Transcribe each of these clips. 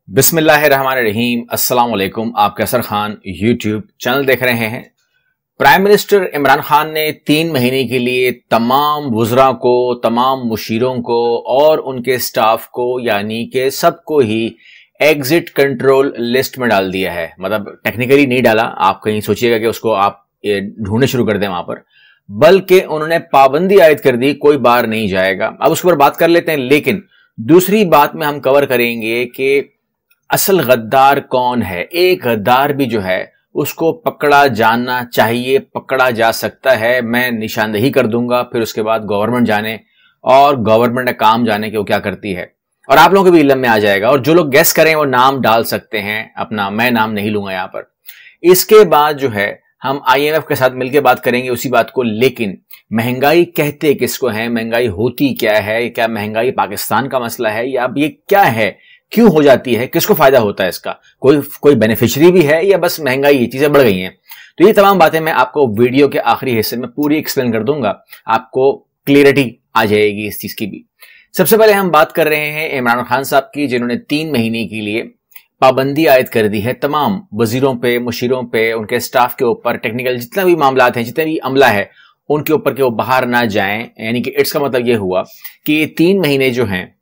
बिस्मिल्लाहिर्रहमानिर्रहीम। अस्सलाम वालेकुम। आप कैसर खान यूट्यूब चैनल देख रहे हैं। प्राइम मिनिस्टर इमरान खान ने 3 महीने के लिए तमाम वुज़रा को, तमाम मुशीरों को और उनके स्टाफ को यानी कि सबको ही एग्जिट कंट्रोल लिस्ट में डाल दिया है। मतलब टेक्निकली नहीं डाला, आप कहीं सोचिएगा कि उसको आप ढूंढने शुरू कर दें वहां पर, बल्कि उन्होंने पाबंदी आयद कर दी, कोई बाहर नहीं जाएगा। अब उसके ऊपर बात कर लेते हैं, लेकिन दूसरी बात में हम कवर करेंगे कि असल गद्दार कौन है। एक गद्दार भी जो है उसको पकड़ा जाना चाहिए, पकड़ा जा सकता है। मैं निशानदेही कर दूंगा, फिर उसके बाद गवर्नमेंट जाने और गवर्नमेंट का काम जाने कि वो क्या करती है, और आप लोगों के भी इल्म में आ जाएगा। और जो लोग गेस करें वो नाम डाल सकते हैं अपना, मैं नाम नहीं लूंगा यहां पर। इसके बाद जो है हम IMF के साथ मिलकर बात करेंगे उसी बात को। लेकिन महंगाई कहते किसको है, महंगाई होती क्या है, क्या महंगाई पाकिस्तान का मसला है या अब ये क्या है, क्यों हो जाती है, किसको फायदा होता है इसका, कोई बेनिफिशियरी भी है या बस महंगाई ये चीजें बढ़ गई हैं। तो ये तमाम बातें मैं आपको वीडियो के आखिरी हिस्से में पूरी एक्सप्लेन कर दूंगा, आपको क्लियरिटी आ जाएगी इस चीज की भी। सबसे पहले हम बात कर रहे हैं इमरान खान साहब की, जिन्होंने 3 महीने के लिए पाबंदी आयद कर दी है तमाम वजीरों पे, मुशीरों पे, उनके स्टाफ के ऊपर, टेक्निकल जितना भी मामला हैं, जितने भी अमला है उनके ऊपर कि वो बाहर ना जाएं। यानी कि इट्स का मतलब ये हुआ कि ये 3 महीने जो हैं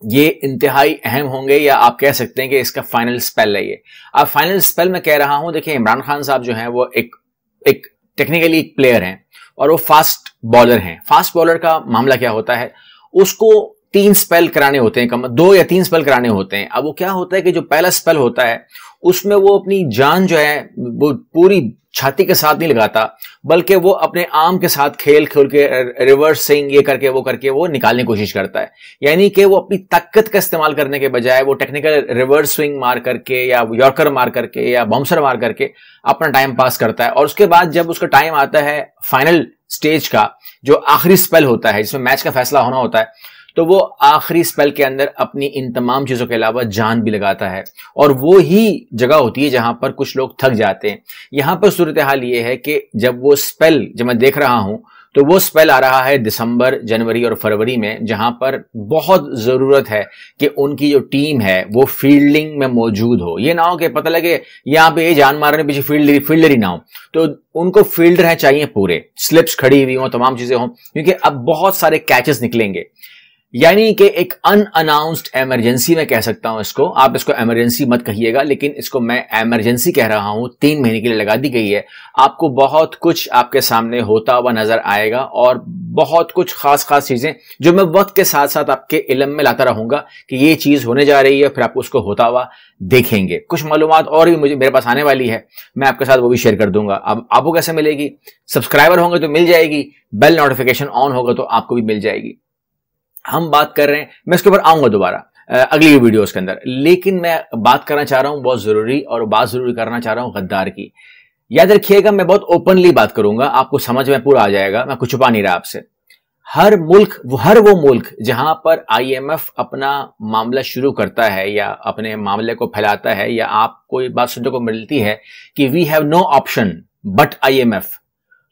ये इंतहाई अहम होंगे, या आप कह सकते हैं कि इसका फाइनल स्पेल है ये। अब फाइनल स्पेल मैं कह रहा हूं, देखिए इमरान खान साहब जो हैं वो एक टेक्निकली एक प्लेयर हैं और वो फास्ट बॉलर हैं। फास्ट बॉलर का मामला क्या होता है, उसको 3 स्पेल कराने होते हैं, 2 या 3 स्पेल कराने होते हैं। अब वो क्या होता है कि जो पहला स्पेल होता है उसमें वो अपनी जान जो है वो पूरी छाती के साथ नहीं लगाता, बल्कि वो अपने आर्म के साथ खेल के रिवर्स स्विंग ये करके वो निकालने की कोशिश करता है। यानी कि वो अपनी ताकत का इस्तेमाल करने के बजाय वो टेक्निकल रिवर्स स्विंग मार करके या यॉर्कर मार करके या बाउंसर मार करके अपना टाइम पास करता है। और उसके बाद जब उसका टाइम आता है फाइनल स्टेज का, जो आखिरी स्पेल होता है जिसमें मैच का फैसला होना होता है, तो वो आखिरी स्पेल के अंदर अपनी इन तमाम चीजों के अलावा जान भी लगाता है। और वो ही जगह होती है जहां पर कुछ लोग थक जाते हैं। यहां पर सूरत हाल ये है कि जब मैं देख रहा हूं तो वो स्पेल आ रहा है दिसंबर, जनवरी और फरवरी में, जहां पर बहुत जरूरत है कि उनकी जो टीम है वो फील्डिंग में मौजूद हो। ये ना हो कि पता लगे यहां पे ये जान मारने पीछे फील्डर ही ना हो, तो उनको फील्डर है चाहिए पूरे, स्लिप्स खड़ी हुई हो, तमाम चीजें हों, क्योंकि अब बहुत सारे कैचेस निकलेंगे। यानी कि एक अनअनाउंस्ड इमरजेंसी मैं कह सकता हूं इसको। आप इसको इमरजेंसी मत कहिएगा, लेकिन इसको मैं इमरजेंसी कह रहा हूं। 3 महीने के लिए लगा दी गई है। आपको बहुत कुछ आपके सामने होता हुआ नजर आएगा और बहुत कुछ खास चीजें जो मैं वक्त के साथ साथ आपके इल्म में लाता रहूंगा कि ये चीज होने जा रही है, फिर आप उसको होता हुआ देखेंगे। कुछ मालूमात और भी मेरे पास आने वाली है, मैं आपके साथ वो भी शेयर कर दूंगा। अब आपको कैसे मिलेगी, सब्सक्राइबर होंगे तो मिल जाएगी, बेल नोटिफिकेशन ऑन होगा तो आपको भी मिल जाएगी। हम बात कर रहे हैं, मैं इसके ऊपर आऊंगा दोबारा अगली वीडियोस के अंदर, लेकिन मैं बात करना चाह रहा हूं बहुत जरूरी, और बात जरूरी करना चाह रहा हूं गद्दार की। याद रखिएगा, मैं बहुत ओपनली बात करूंगा, आपको समझ में पूरा आ जाएगा, मैं कुछ छुपा नहीं रहा आपसे। हर वो मुल्क जहां पर IMF अपना मामला शुरू करता है या अपने मामले को फैलाता है, या आपको ये बात सुनने को मिलती है कि we have no option but IMF,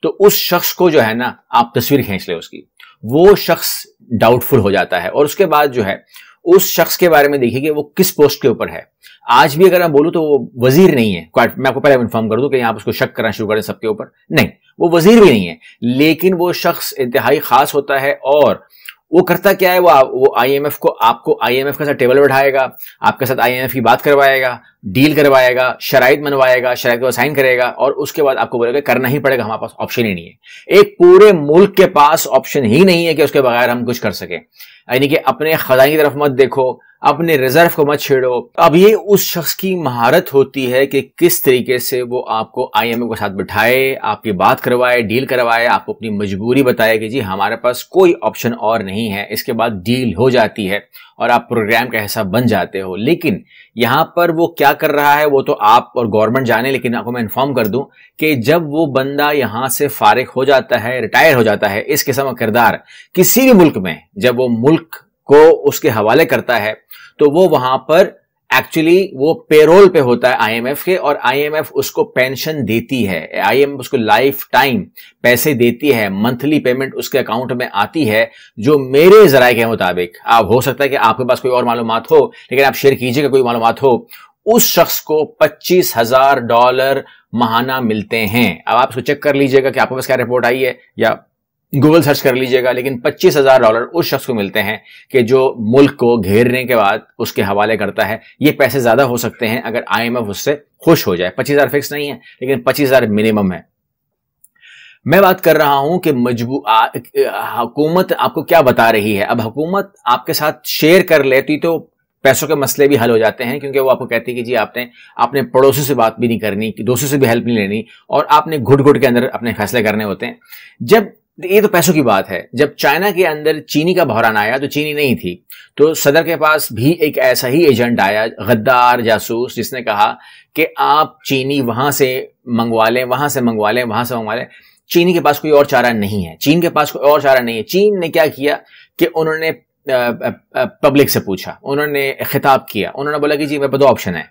तो उस शख्स को जो है ना, आप तस्वीर खींच ले उसकी, वो शख्स डाउटफुल हो जाता है। और उसके बाद जो है उस शख्स के बारे में देखिए कि वो किस पोस्ट के ऊपर है। आज भी अगर मैं बोलूं तो वो वजीर नहीं है, मैं आपको पहले इन्फॉर्म कर दूं कि आप उसको शक करना शुरू करें सबके ऊपर, नहीं, वो वजीर भी नहीं है, लेकिन वो शख्स इंतहाई खास होता है। और वो करता क्या है, वो आपको IMF के साथ टेबल बैठाएगा, आपके साथ IMF की बात करवाएगा, डील करवाएगा, शराइत मनवाएगा, शराइत को साइन करेगा, और उसके बाद आपको बोलेगा करना ही पड़ेगा, हमारे पास ऑप्शन ही नहीं है। एक पूरे मुल्क के पास ऑप्शन ही नहीं है कि उसके बगैर हम कुछ कर सके। यानी कि अपने खजाने की तरफ मत देखो, अपने रिजर्व को मत छेड़ो। अब ये उस शख्स की महारत होती है कि किस तरीके से वो आपको IMF के साथ बिठाए, आपकी बात करवाए, डील करवाए, आपको अपनी मजबूरी बताए कि जी हमारे पास कोई ऑप्शन और नहीं है। इसके बाद डील हो जाती है और आप प्रोग्राम का हिस्सा बन जाते हो। लेकिन यहां पर वो क्या कर रहा है वो तो आप और गवर्नमेंट जाने, लेकिन आपको मैं इन्फॉर्म कर दूं कि जब वो बंदा यहां से फारिग हो जाता है, रिटायर हो जाता है, इस किस्म का किरदार किसी भी मुल्क में जब वो मुल्क को उसके हवाले करता है, तो वो वहां पर एक्चुअली वो पेरोल पे होता है आईएमएफ के, और आईएमएफ उसको पेंशन देती है, आईएमएफ उसको लाइफ टाइम पैसे देती है, मंथली पेमेंट उसके अकाउंट में आती है। जो मेरे जराये के मुताबिक, आप हो सकता है कि आपके पास कोई और मालूमात हो, लेकिन आप शेयर कीजिएगा कोई मालूमात हो, उस शख्स को $25,000 महाना मिलते हैं। अब आप उसको चेक कर लीजिएगा कि आपके पास क्या रिपोर्ट आई है, या गूगल सर्च कर लीजिएगा, लेकिन $25,000 उस शख्स को मिलते हैं कि जो मुल्क को घेरने के बाद उसके हवाले करता है। ये पैसे ज्यादा हो सकते हैं अगर आईएमएफ उससे खुश हो जाए। 25,000 फिक्स नहीं है, लेकिन 25,000 मिनिमम है। मैं बात कर रहा हूं कि हुकूमत आपको क्या बता रही है। अब हुकूमत आपके साथ शेयर कर लेती तो पैसों के मसले भी हल हो जाते हैं, क्योंकि वो आपको कहती है कि जी आपने पड़ोसी से बात भी नहीं करनी, दोस्तों से भी हेल्प नहीं लेनी, और आपने घुट घुट के अंदर अपने फैसले करने होते हैं। जब ये तो पैसों की बात है, जब चाइना के अंदर चीनी का बहरान आया तो चीनी नहीं थी, तो सदर के पास भी एक ऐसा ही एजेंट आया, गद्दार जासूस, जिसने कहा कि आप चीनी वहां से मंगवा लें, वहां से मंगवा लें, वहां से मंगवा लें। चीनी के पास कोई और चारा नहीं है, चीन के पास कोई और चारा नहीं है। चीन ने क्या किया कि उन्होंने पब्लिक से पूछा, उन्होंने खिताब किया, उन्होंने बोला कि जी मेरे पास 2 ऑप्शन है,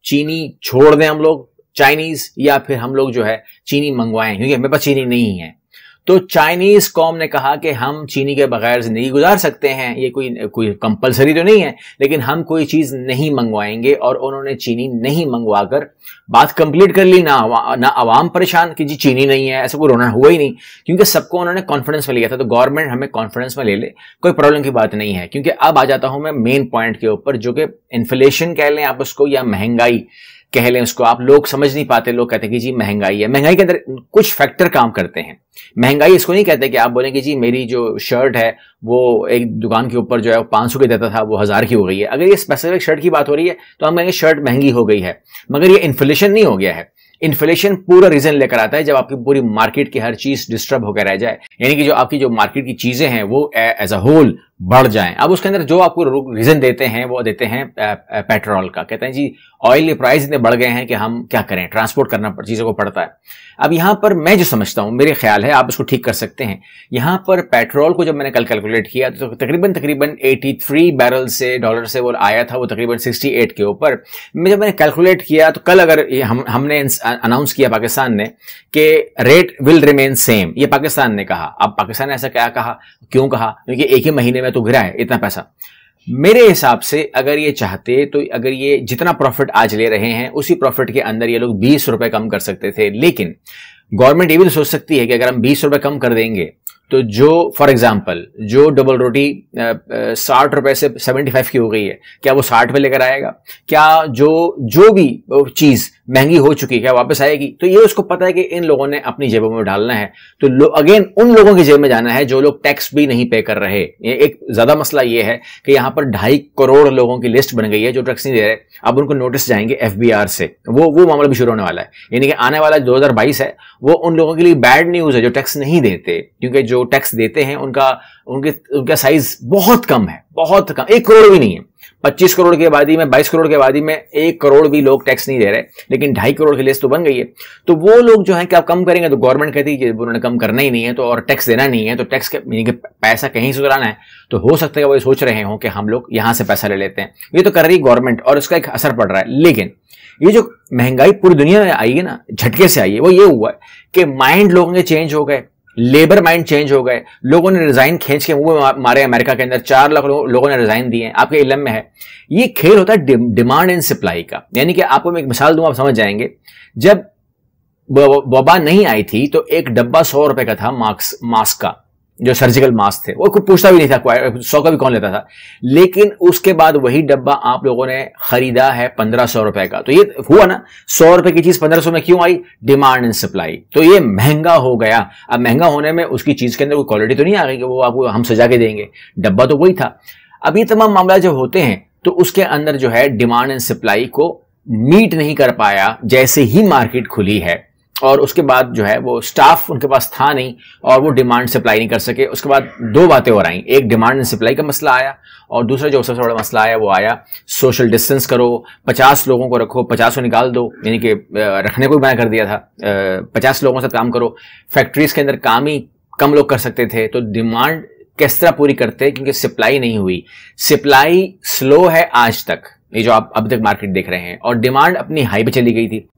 चीनी छोड़ दें हम लोग चाइनीज, या फिर हम लोग जो है चीनी मंगवाएं, क्योंकि मेरे पास चीनी नहीं है। तो चाइनीज कौम ने कहा कि हम चीनी के बगैर जिंदगी गुजार सकते हैं, ये कोई कंपलसरी तो नहीं है, लेकिन हम कोई चीज नहीं मंगवाएंगे, और उन्होंने चीनी नहीं मंगवाकर बात कंप्लीट कर ली। ना आवाम परेशान कि जी चीनी नहीं है, ऐसा कोई रोना हुआ ही नहीं, क्योंकि सबको उन्होंने कॉन्फिडेंस में लिया था। तो गवर्नमेंट हमें कॉन्फिडेंस में ले ले, कोई प्रॉब्लम की बात नहीं है। क्योंकि अब आ जाता हूं मैं मेन पॉइंट के ऊपर, जो कि इन्फ्लेशन कह लें आप उसको, या महंगाई कह लें उसको। आप लोग समझ नहीं पाते, लोग कहते हैं कि जी महंगाई है। महंगाई के अंदर कुछ फैक्टर काम करते हैं। महंगाई इसको नहीं कहते कि आप बोलें कि जी मेरी जो शर्ट है वो एक दुकान के ऊपर जो है वो 500 की देता था, वो 1000 की हो गई है। अगर ये स्पेसिफिक शर्ट की बात हो रही है तो हम कहेंगे शर्ट महंगी हो गई है, मगर ये इन्फ्लेशन नहीं हो गया है। इन्फ्लेशन पूरा रीजन लेकर आता है जब आपकी पूरी मार्केट की हर चीज डिस्टर्ब होकर रह जाए, यानी कि जो आपकी जो मार्केट की चीजें हैं वो एज अ होल बढ़ जाएं। अब उसके अंदर जो आपको रीजन देते हैं वो देते हैं पेट्रोल का। कहते हैं जी ऑयल के प्राइस इतने बढ़ गए हैं कि हम क्या करें, ट्रांसपोर्ट करना चीजों को पड़ता है। अब यहां पर मैं जो समझता हूं, मेरे ख्याल है आप इसको ठीक कर सकते हैं। यहां पर पेट्रोल को जब मैंने कल कैलकुलेट किया तो तकरीबन 83 बैरल से डॉलर से वो आया था, वो तकरीबन 68 के ऊपर। जब मैंने कैलकुलेट किया तो कल अगर हमने अनाउंस किया पाकिस्तान ने कि रेट विल रिमेन सेम, ये पाकिस्तान ने कहा। अब पाकिस्तान ने ऐसा क्या कहा, क्यों कहा? क्योंकि एक ही महीने में तो गिरा है इतना पैसा। मेरे हिसाब से अगर ये चाहते तो अगर ये जितना प्रॉफिट आज ले रहे हैं उसी प्रॉफिट के अंदर ये लोग 20 रुपए कम कर सकते थे। लेकिन गवर्नमेंट ये भी तो सोच सकती है कि अगर हम 20 रुपए कम कर देंगे तो जो फॉर एग्जाम्पल जो डबल रोटी 60 रुपए से 75 की हो गई है, क्या वो 60 पे लेकर आएगा? क्या जो भी चीज महंगी हो चुकी है क्या वापस आएगी? तो ये उसको पता है कि इन लोगों ने अपनी जेबों में डालना है, तो अगेन उन लोगों की जेब में जाना है जो लोग टैक्स भी नहीं पे कर रहे। ये एक ज्यादा मसला ये है कि यहां पर 2.5 करोड़ लोगों की लिस्ट बन गई है जो टैक्स नहीं दे रहे। अब उनको नोटिस जाएंगे एफबीआर से, वो मामला भी शुरू होने वाला है। यानी कि आने वाला 2022 है वो उन लोगों के लिए बैड न्यूज है जो टैक्स नहीं देते, क्योंकि जो टैक्स देते हैं उनका साइज बहुत कम है, बहुत कम, 1 करोड़ भी नहीं है। 25 करोड़ की आबादी में, 22 करोड़ की आबादी में 1 करोड़ भी लोग टैक्स नहीं दे रहे, लेकिन 2.5 करोड़ की लिस्ट तो बन गई है। तो वो लोग जो है क्या कम करेंगे? तो गवर्नमेंट कहती है कि उन्होंने कम करना ही नहीं है तो और टैक्स देना नहीं है, तो टैक्स के पैसा कहीं से चुराना है। तो हो सकता है वो सोच रहे हो कि हम लोग यहां से पैसा ले लेते हैं। ये तो कर रही गवर्नमेंट और उसका एक असर पड़ रहा है। लेकिन ये जो महंगाई पूरी दुनिया में आई है ना, झटके से आई है, वो ये हुआ है कि माइंड लोगों के चेंज हो गए, लेबर माइंड चेंज हो गए। लोगों ने रिजाइन खींच के मुंह में मारे। अमेरिका के अंदर 4 लाख लोगों ने रिजाइन दिए हैं, आपके इल्म में है। ये खेल होता है डिमांड एंड सप्लाई का। यानी कि आपको मैं एक मिसाल दूं, आप समझ जाएंगे। जब वबा नहीं आई थी तो एक डब्बा 100 रुपए का था मास्क का, जो सर्जिकल मास्क थे, वो कोई पूछता भी नहीं था, 100 का भी कौन लेता था। लेकिन उसके बाद वही डब्बा आप लोगों ने खरीदा है 1500 रुपए का। तो ये हुआ ना, 100 रुपए की चीज 1500 में क्यों आई? Demand and supply. तो ये महंगा हो गया। अब महंगा होने में उसकी चीज के अंदर कोई क्वालिटी तो नहीं आ गई कि वो आपको हम सजा के देंगे, डब्बा तो वही था। अब ये तमाम मामला जब होते हैं तो उसके अंदर जो है डिमांड एंड सप्लाई को मीट नहीं कर पाया जैसे ही मार्केट खुली है, और उसके बाद जो है वो स्टाफ उनके पास था नहीं और वो डिमांड सप्लाई नहीं कर सके। उसके बाद 2 बातें और आई, एक डिमांड एंड सप्लाई का मसला आया, और दूसरा जो सबसे बड़ा मसला आया वो आया सोशल डिस्टेंस करो, 50 लोगों को रखो, 50 को निकाल दो, यानी कि रखने को भी मना कर दिया था। 50 लोगों के साथ काम करो। फैक्ट्रीज के अंदर काम ही कम लोग कर सकते थे, तो डिमांड किस तरह पूरी करते? क्योंकि सप्लाई नहीं हुई। सप्लाई स्लो है आज तक, ये जो आप अब तक मार्केट देख रहे हैं, और डिमांड अपनी हाई पे चली गई थी।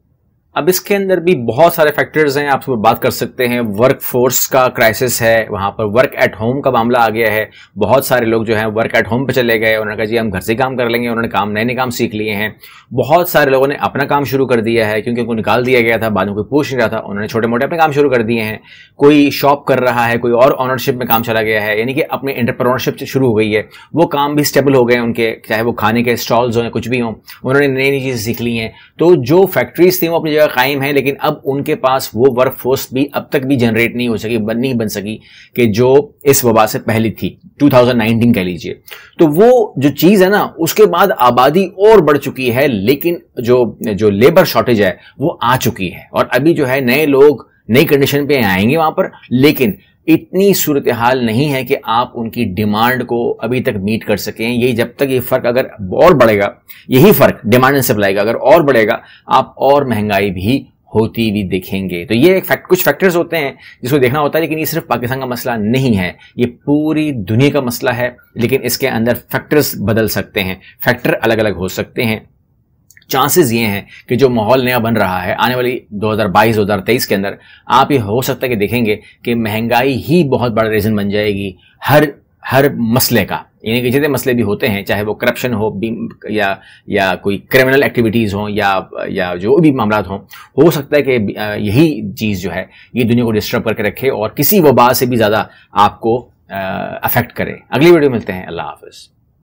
अब इसके अंदर भी बहुत सारे फैक्टर्स हैं, आप सब बात कर सकते हैं। वर्क फोर्स का क्राइसिस है, वहां पर वर्क एट होम का मामला आ गया है। बहुत सारे लोग जो हैं वर्क एट होम पे चले गए, उन्होंने कहा जी हम घर से काम कर लेंगे, उन्होंने नए काम सीख लिए हैं। बहुत सारे लोगों ने अपना काम शुरू कर दिया है, क्योंकि उनको निकाल दिया गया था, बाद में कोई पूछ नहीं रहा था, उन्होंने छोटे मोटे अपने काम शुरू कर दिए हैं। कोई शॉप कर रहा है, कोई और ऑनरशिप में काम चला गया है, यानी कि अपने एंटरप्रेन्योरशिप शुरू हो गई है। वो काम भी स्टेबल हो गए उनके, चाहे वो खाने के स्टॉल्स हो या कुछ भी हो, उन्होंने नई नई चीजें सीख ली हैं। तो जो फैक्ट्रीज थी वो अपनी जगह कायम है, लेकिन अब उनके पास वो वर्क फोर्स भी अब तक भी जनरेट नहीं हो सकी, नहीं बन सकी कि जो इस वबा से पहले थी, 2019 कह लीजिए। तो वो जो चीज है ना, उसके बाद आबादी और बढ़ चुकी है, लेकिन जो लेबर शॉर्टेज है वो आ चुकी है। और अभी जो है नए लोग नई कंडीशन पे आएंगे वहां पर, लेकिन इतनी सूरत हाल नहीं है कि आप उनकी डिमांड को अभी तक मीट कर सकें। ये जब तक ये फर्क अगर और बढ़ेगा, यही फर्क डिमांड एंड सप्लाई का अगर और बढ़ेगा, आप और महंगाई भी होती भी देखेंगे। तो ये कुछ फैक्टर्स होते हैं जिसको देखना होता है, लेकिन ये सिर्फ पाकिस्तान का मसला नहीं है, ये पूरी दुनिया का मसला है। लेकिन इसके अंदर फैक्टर्स बदल सकते हैं, फैक्टर अलग अलग हो सकते हैं। चांसेस ये हैं कि जो माहौल नया बन रहा है आने वाली 2022-2023 के अंदर, आप ये हो सकता है कि देखेंगे कि महंगाई ही बहुत बड़ा रीजन बन जाएगी हर मसले का। यानी कि जितने मसले भी होते हैं, चाहे वो करप्शन हो या कोई क्रिमिनल एक्टिविटीज हो या जो भी मामला हो सकता है कि यही चीज जो है ये दुनिया को डिस्टर्ब करके रखे और किसी वबा से भी ज्यादा आपको अफेक्ट करे। अगली वीडियो मिलते हैं। अल्लाह हाफिज।